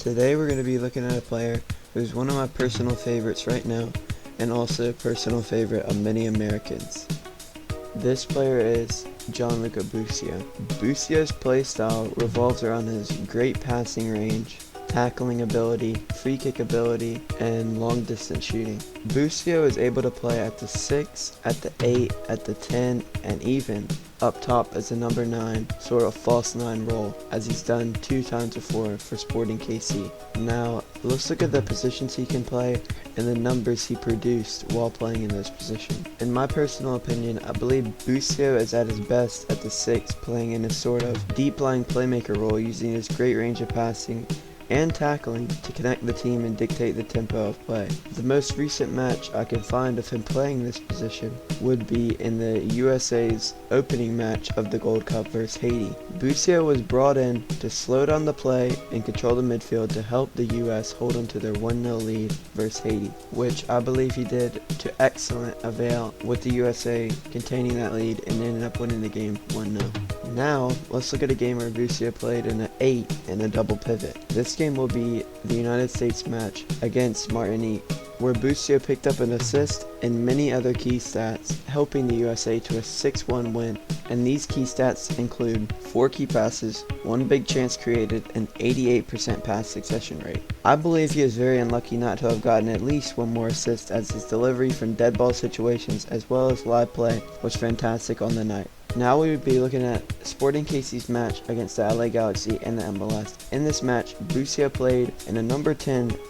Today we're going to be looking at a player who's one of my personal favorites right now, and also a personal favorite of many Americans. This player is Gianluca Busio. Busio's playstyle revolves around his great passing range, tackling ability, free kick ability, and long distance shooting. Busio is able to play at the 6, at the 8, at the 10, and even up top as a number 9, sort of false 9 role, as he's done 2 times before for Sporting KC. Now, let's look at the positions he can play and the numbers he produced while playing in this position. In my personal opinion, I believe Busio is at his best at the 6, playing in a sort of deep-lying playmaker role, using his great range of passing and tackling to connect the team and dictate the tempo of play. The most recent match I can find of him playing this position would be in the USA's opening match of the Gold Cup versus Haiti. Busio was brought in to slow down the play and control the midfield to help the US hold on to their 1-0 lead versus Haiti, which I believe he did to excellent avail, with the USA containing that lead and ended up winning the game 1-0. Now, let's look at a game where Busio played in an 8 and a double pivot. This game will be the United States match against Martinique, where Busio picked up an assist and many other key stats, helping the USA to a 6-1 win. And these key stats include 4 key passes, 1 big chance created, and 88% pass succession rate. I believe he is very unlucky not to have gotten at least 1 more assist, as his delivery from dead ball situations as well as live play was fantastic on the night. Now we would be looking at Sporting KC's match against the LA Galaxy and the MLS. In this match, Busio played in a number 10 /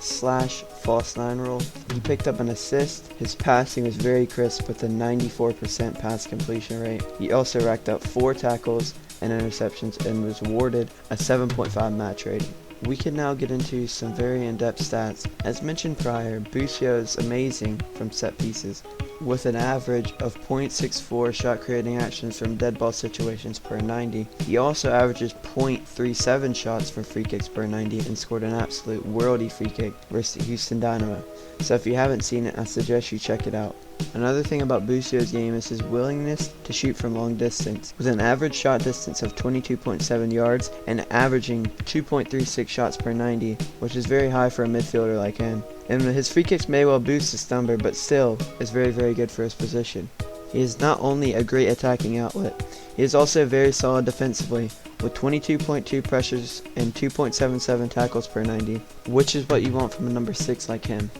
false 9 role. He picked up an assist. His passing was very crisp with a 94% pass completion rate. He also racked up 4 tackles and interceptions and was awarded a 7.5 match rating. We can now get into some very in-depth stats. As mentioned prior, Busio is amazing from set pieces, with an average of 0.64 shot creating actions from dead ball situations per 90. He also averages 0.37 shots from free kicks per 90 and scored an absolute worldy free kick versus the Houston Dynamo. So if you haven't seen it, I suggest you check it out. Another thing about Busio's game is his willingness to shoot from long distance, with an average shot distance of 22.7 yards and averaging 2.36 shots per 90, which is very high for a midfielder like him. And his free kicks may well boost his number, but still is very good for his position. He is not only a great attacking outlet, he is also very solid defensively, with 22.2 pressures and 2.77 tackles per 90, which is what you want from a number 6 like him.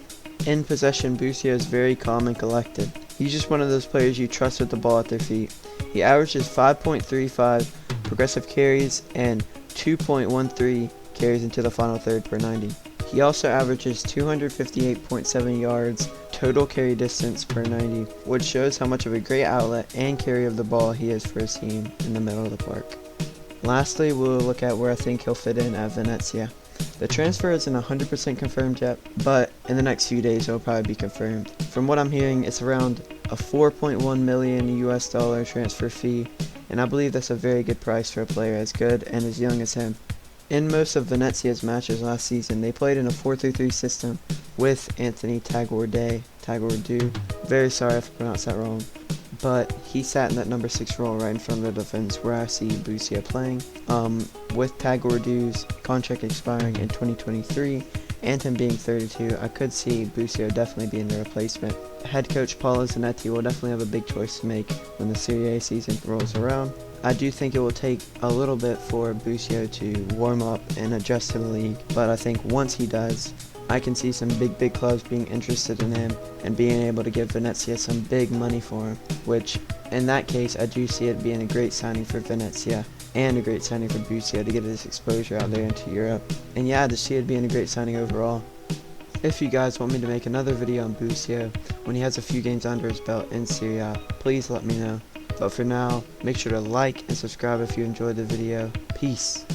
In possession, Busio is very calm and collected. He's just one of those players you trust with the ball at their feet. He averages 5.35 progressive carries and 2.13 carries into the final third per 90. He also averages 258.7 yards total carry distance per 90, which shows how much of a great outlet and carry of the ball he is for his team in the middle of the park. Lastly, we'll look at where I think he'll fit in at Venezia. The transfer isn't 100% confirmed yet, but in the next few days it will probably be confirmed. From what I'm hearing, it's around a 4.1 million US dollar transfer fee, and I believe that's a very good price for a player as good and as young as him. In most of Venezia's matches last season, they played in a 4-3-3 system with Anthony Tagourdeau. Very sorry if I pronounced that wrong. But he sat in that number 6 role right in front of the defense, where I see Busio playing. With Tagourdeau's contract expiring in 2023 and him being 32, I could see Busio definitely being the replacement. Head coach Paolo Zanetti will definitely have a big choice to make when the Serie A season rolls around. I do think it will take a little bit for Busio to warm up and adjust to the league, but I think once he does, I can see some big clubs being interested in him and being able to give Venezia some big money for him, which in that case I do see it being a great signing for Venezia and a great signing for Busio to get his exposure out there into Europe. And yeah, I just see it being a great signing overall. If you guys want me to make another video on Busio when he has a few games under his belt in Serie A, please let me know. But for now, make sure to like and subscribe if you enjoyed the video. Peace.